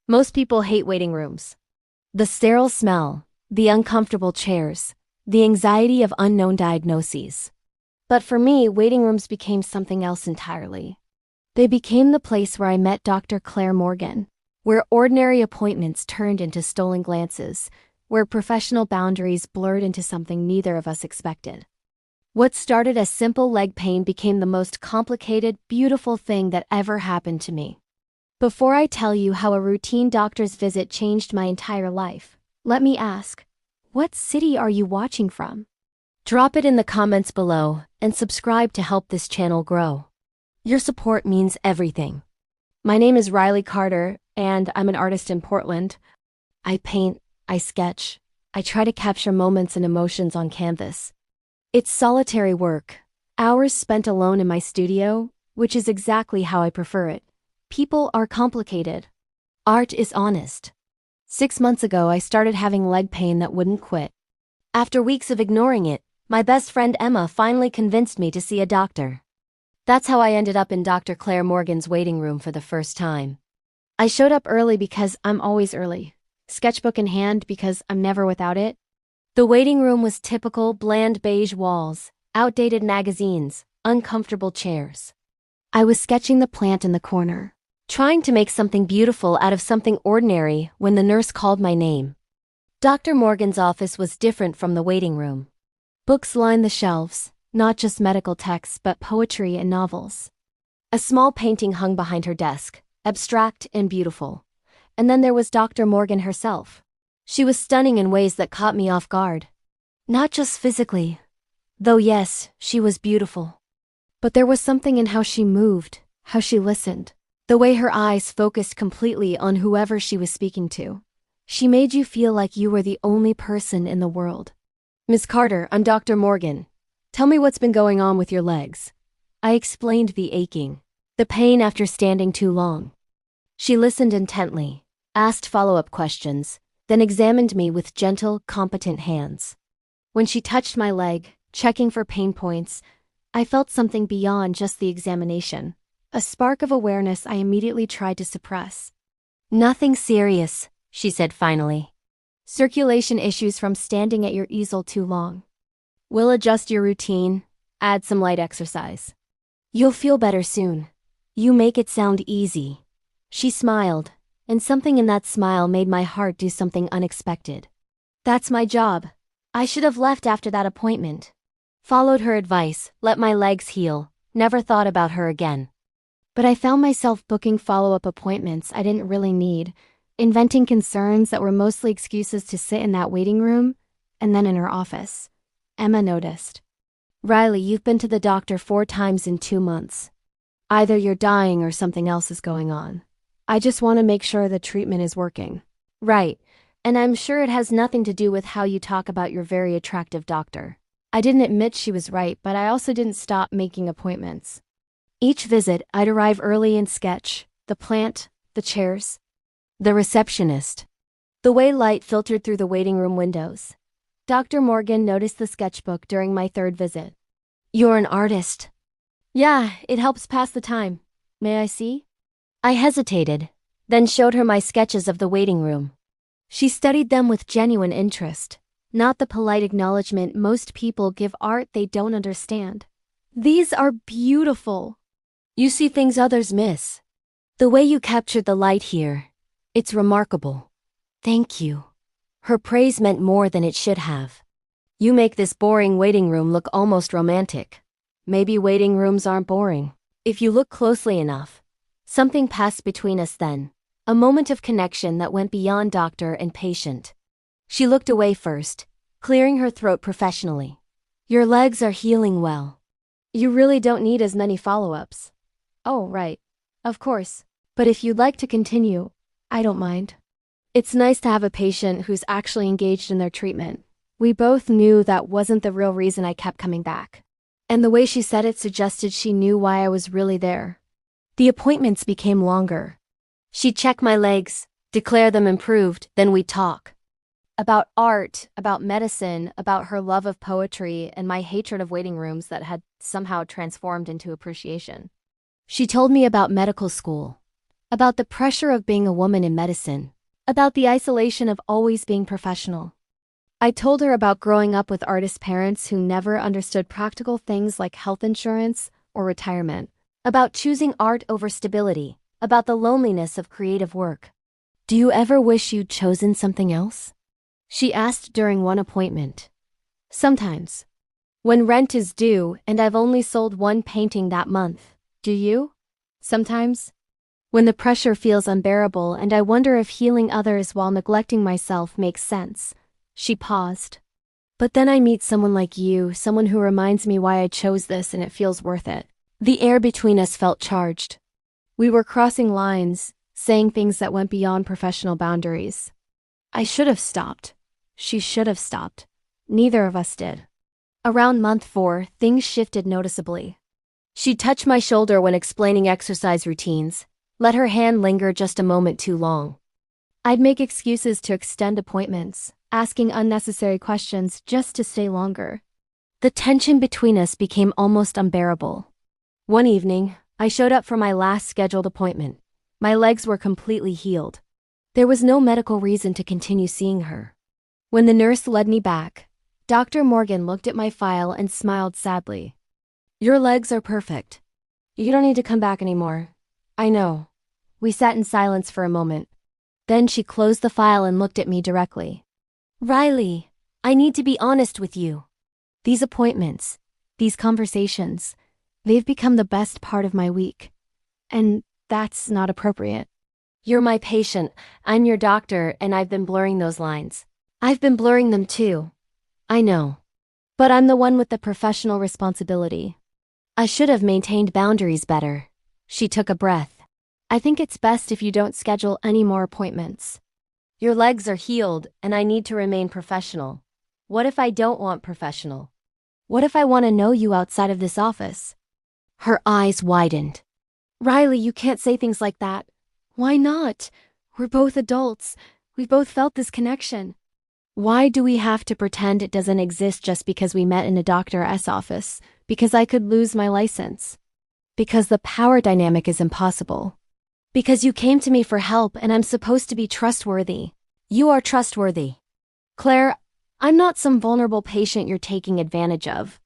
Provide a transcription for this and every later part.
Most people hate waiting rooms. The sterile smell, the uncomfortable chairs, the anxiety of unknown diagnoses. But for me, waiting rooms became something else entirely. They became the place where I met Dr. Claire Morgan, where ordinary appointments turned into stolen glances, where professional boundaries blurred into something neither of us expected. What started as simple leg pain became the most complicated, beautiful thing that ever happened to me. Before I tell you how a routine doctor's visit changed my entire life, let me ask, what city are you watching from? Drop it in the comments below and subscribe to help this channel grow. Your support means everything. My name is Riley Carter, and I'm an artist in Portland. I paint, I sketch, I try to capture moments and emotions on canvas. It's solitary work, hours spent alone in my studio, which is exactly how I prefer it. People are complicated. Art is honest. 6 months ago, I started having leg pain that wouldn't quit. After weeks of ignoring it, my best friend Emma finally convinced me to see a doctor. That's how I ended up in Dr. Claire Morgan's waiting room for the first time. I showed up early because I'm always early. Sketchbook in hand because I'm never without it. The waiting room was typical bland beige walls, outdated magazines, uncomfortable chairs. I was sketching the plant in the corner, trying to make something beautiful out of something ordinary when the nurse called my name. Dr. Morgan's office was different from the waiting room. Books lined the shelves, not just medical texts but poetry and novels. A small painting hung behind her desk, abstract and beautiful. And then there was Dr. Morgan herself. She was stunning in ways that caught me off guard. Not just physically, though yes, she was beautiful. But there was something in how she moved, how she listened, the way her eyes focused completely on whoever she was speaking to. She made you feel like you were the only person in the world. "Miss Carter, I'm Dr. Morgan. Tell me what's been going on with your legs." I explained the aching, the pain after standing too long. She listened intently, asked follow-up questions, then examined me with gentle, competent hands. When she touched my leg, checking for pain points, I felt something beyond just the examination, a spark of awareness I immediately tried to suppress. "Nothing serious," she said finally. "Circulation issues from standing at your easel too long. We'll adjust your routine, add some light exercise. You'll feel better soon. You make it sound easy." She smiled, and something in that smile made my heart do something unexpected. That's my job. I should have left after that appointment. Followed her advice, let my legs heal, never thought about her again. But I found myself booking follow-up appointments I didn't really need, inventing concerns that were mostly excuses to sit in that waiting room, and then in her office. Emma noticed. "Riley, you've been to the doctor 4 times in 2 months. Either you're dying or something else is going on. I just want to make sure the treatment is working." "Right, and I'm sure it has nothing to do with how you talk about your very attractive doctor." I didn't admit she was right, but I also didn't stop making appointments. Each visit, I'd arrive early and sketch, the plant, the chairs, the receptionist, the way light filtered through the waiting room windows. Dr. Morgan noticed the sketchbook during my 3rd visit. "You're an artist." "Yeah, it helps pass the time. May I see?" I hesitated, then showed her my sketches of the waiting room. She studied them with genuine interest, not the polite acknowledgement most people give art they don't understand. "These are beautiful. You see things others miss. The way you captured the light here, it's remarkable. Thank you." Her praise meant more than it should have. "You make this boring waiting room look almost romantic." Maybe waiting rooms aren't boring. If you look closely enough. Something passed between us then, a moment of connection that went beyond doctor and patient. She looked away first, clearing her throat professionally. "Your legs are healing well. You really don't need as many follow-ups." "Oh, right. Of course. But if you'd like to continue, I don't mind." It's nice to have a patient who's actually engaged in their treatment. We both knew that wasn't the real reason I kept coming back. And the way she said it suggested she knew why I was really there. The appointments became longer. She'd check my legs, declare them improved, then we'd talk. About art, about medicine, about her love of poetry, and my hatred of waiting rooms that had somehow transformed into appreciation. She told me about medical school, about the pressure of being a woman in medicine, about the isolation of always being professional. I told her about growing up with artist parents who never understood practical things like health insurance or retirement, about choosing art over stability, about the loneliness of creative work. Do you ever wish you'd chosen something else? She asked during one appointment. Sometimes. When rent is due and I've only sold one painting that month. Do you? Sometimes. When the pressure feels unbearable and I wonder if healing others while neglecting myself makes sense. She paused. But then I meet someone like you, someone who reminds me why I chose this and it feels worth it. The air between us felt charged. We were crossing lines, saying things that went beyond professional boundaries. I should have stopped. She should have stopped. Neither of us did. Around month 4, things shifted noticeably. She touched my shoulder when explaining exercise routines, let her hand linger just a moment too long. I'd make excuses to extend appointments, asking unnecessary questions just to stay longer. The tension between us became almost unbearable. One evening, I showed up for my last scheduled appointment. My legs were completely healed. There was no medical reason to continue seeing her. When the nurse led me back, Dr. Morgan looked at my file and smiled sadly. Your legs are perfect. You don't need to come back anymore. I know. We sat in silence for a moment. Then she closed the file and looked at me directly. Riley, I need to be honest with you. These appointments, these conversations, they've become the best part of my week. And that's not appropriate. You're my patient, I'm your doctor, and I've been blurring those lines. I've been blurring them too. I know. But I'm the one with the professional responsibility. I should have maintained boundaries better. She took a breath. I think it's best if you don't schedule any more appointments. Your legs are healed, and I need to remain professional. What if I don't want professional? What if I want to know you outside of this office? Her eyes widened. Riley, you can't say things like that. Why not? We're both adults. We've both felt this connection. Why do we have to pretend it doesn't exist just because we met in a doctor's office? Because I could lose my license. Because the power dynamic is impossible. Because you came to me for help and I'm supposed to be trustworthy. You are trustworthy. Claire, I'm not some vulnerable patient you're taking advantage of.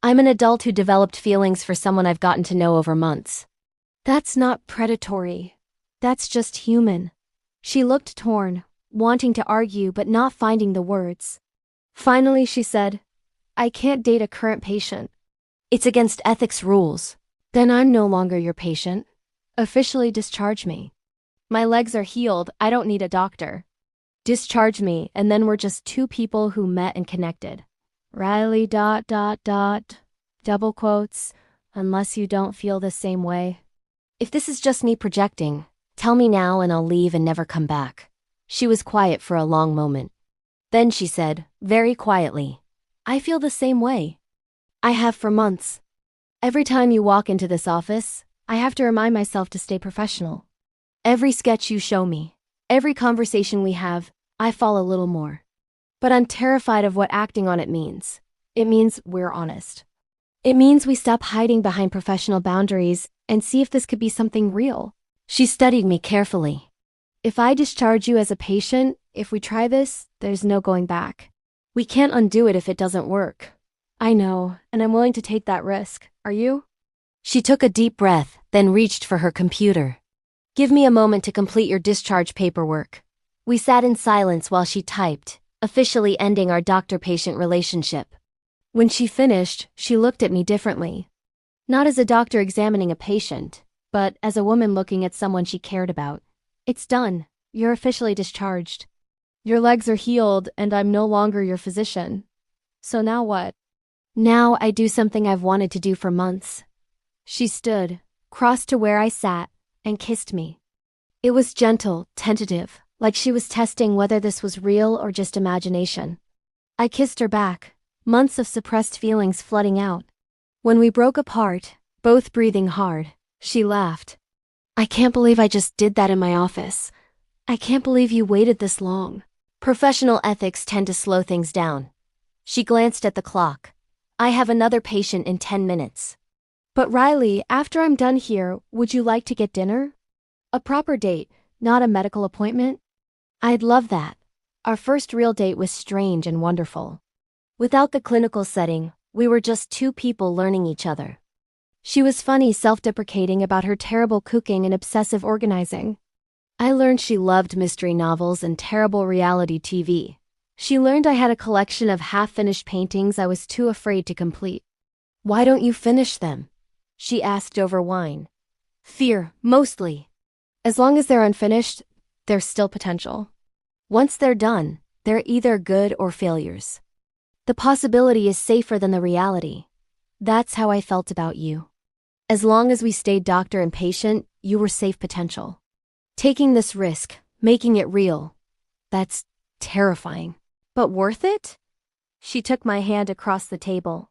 I'm an adult who developed feelings for someone I've gotten to know over months. That's not predatory. That's just human. She looked torn, wanting to argue but not finding the words. Finally, she said, I can't date a current patient. It's against ethics rules. Then I'm no longer your patient. Officially discharge me. My legs are healed, I don't need a doctor. Discharge me, and then we're just two people who met and connected. Riley ... double quotes, unless you don't feel the same way. If this is just me projecting, tell me now and I'll leave and never come back. She was quiet for a long moment. Then she said, very quietly, I feel the same way. I have for months. Every time you walk into this office, I have to remind myself to stay professional. Every sketch you show me, every conversation we have, I fall a little more. But I'm terrified of what acting on it means. It means we're honest. It means we stop hiding behind professional boundaries and see if this could be something real. She studied me carefully. If I discharge you as a patient, if we try this, there's no going back. We can't undo it if it doesn't work. I know, and I'm willing to take that risk. Are you? She took a deep breath, then reached for her computer. Give me a moment to complete your discharge paperwork. We sat in silence while she typed, officially ending our doctor-patient relationship. When she finished, she looked at me differently. Not as a doctor examining a patient, but as a woman looking at someone she cared about. It's done. You're officially discharged. Your legs are healed, and I'm no longer your physician. So now what? Now I do something I've wanted to do for months. She stood, crossed to where I sat, and kissed me. It was gentle, tentative, like she was testing whether this was real or just imagination. I kissed her back, months of suppressed feelings flooding out. When we broke apart, both breathing hard, she laughed. I can't believe I just did that in my office. I can't believe you waited this long. Professional ethics tend to slow things down. She glanced at the clock. I have another patient in 10 minutes. But Riley, after I'm done here, would you like to get dinner? A proper date, not a medical appointment? I'd love that. Our first real date was strange and wonderful. Without the clinical setting, we were just two people learning each other. She was funny, self-deprecating about her terrible cooking and obsessive organizing. I learned she loved mystery novels and terrible reality TV. She learned I had a collection of half-finished paintings I was too afraid to complete. Why don't you finish them? She asked over wine. Fear, mostly. As long as they're unfinished, there's still potential. Once they're done, they're either good or failures. The possibility is safer than the reality. That's how I felt about you. As long as we stayed doctor and patient, you were safe potential. Taking this risk, making it real, that's terrifying. But worth it? She took my hand across the table.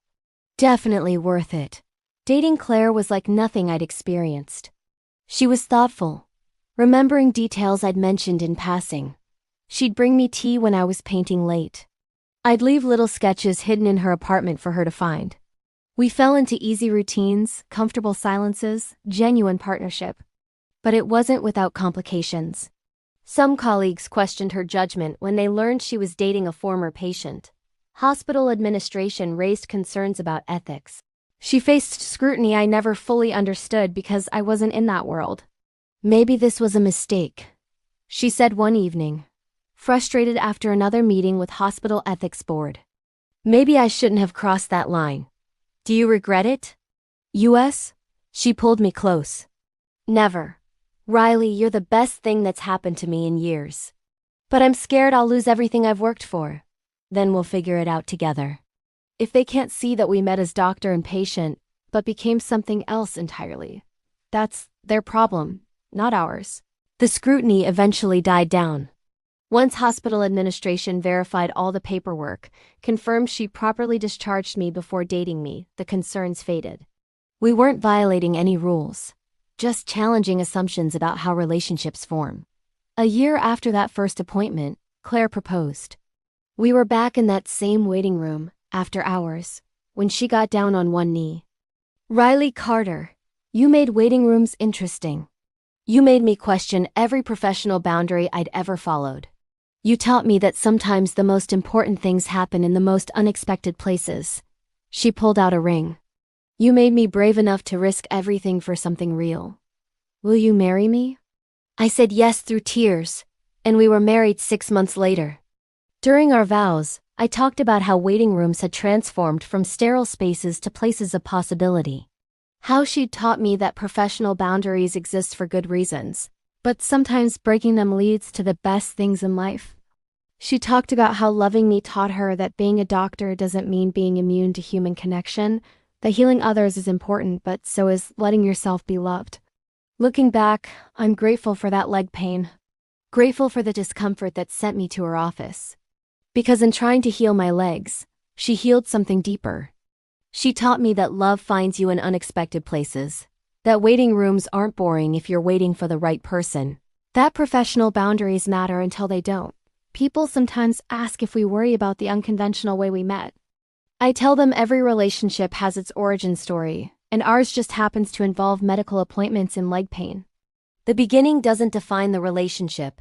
Definitely worth it. Dating Claire was like nothing I'd experienced. She was thoughtful, remembering details I'd mentioned in passing. She'd bring me tea when I was painting late. I'd leave little sketches hidden in her apartment for her to find. We fell into easy routines, comfortable silences, genuine partnership. But it wasn't without complications. Some colleagues questioned her judgment when they learned she was dating a former patient. Hospital administration raised concerns about ethics. She faced scrutiny I never fully understood because I wasn't in that world. Maybe this was a mistake, she said one evening, frustrated after another meeting with hospital ethics board. Maybe I shouldn't have crossed that line. Do you regret it? US? She pulled me close. Never. Riley, you're the best thing that's happened to me in years. But I'm scared I'll lose everything I've worked for. Then we'll figure it out together. If they can't see that we met as doctor and patient, but became something else entirely, that's their problem, not ours. The scrutiny eventually died down. Once hospital administration verified all the paperwork, confirmed she properly discharged me before dating me, the concerns faded. We weren't violating any rules, just challenging assumptions about how relationships form. A year after that first appointment, Claire proposed. We were back in that same waiting room, after hours, when she got down on one knee. Riley Carter, you made waiting rooms interesting. You made me question every professional boundary I'd ever followed. You taught me that sometimes the most important things happen in the most unexpected places. She pulled out a ring. You made me brave enough to risk everything for something real. Will you marry me? I said yes through tears, and we were married 6 months later. During our vows, I talked about how waiting rooms had transformed from sterile spaces to places of possibility. How she'd taught me that professional boundaries exist for good reasons, but sometimes breaking them leads to the best things in life. She talked about how loving me taught her that being a doctor doesn't mean being immune to human connection, that healing others is important, but so is letting yourself be loved. Looking back, I'm grateful for that leg pain. Grateful for the discomfort that sent me to her office. Because in trying to heal my legs, she healed something deeper. She taught me that love finds you in unexpected places, that waiting rooms aren't boring if you're waiting for the right person, that professional boundaries matter until they don't. People sometimes ask if we worry about the unconventional way we met. I tell them every relationship has its origin story, and ours just happens to involve medical appointments and leg pain. The beginning doesn't define the relationship.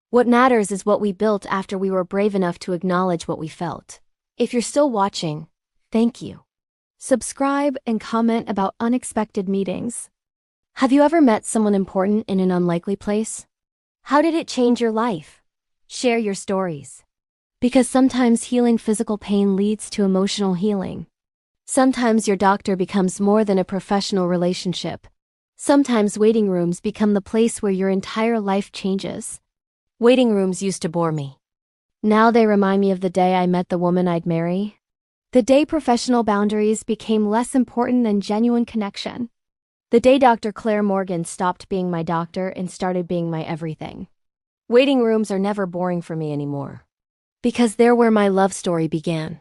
What matters is what we built after we were brave enough to acknowledge what we felt. If you're still watching, thank you. Subscribe and comment about unexpected meetings. Have you ever met someone important in an unlikely place? How did it change your life? Share your stories. Because sometimes healing physical pain leads to emotional healing. Sometimes your doctor becomes more than a professional relationship. Sometimes waiting rooms become the place where your entire life changes. Waiting rooms used to bore me. Now they remind me of the day I met the woman I'd marry. The day professional boundaries became less important than genuine connection. The day Dr. Claire Morgan stopped being my doctor and started being my everything. Waiting rooms are never boring for me anymore. Because they're where my love story began.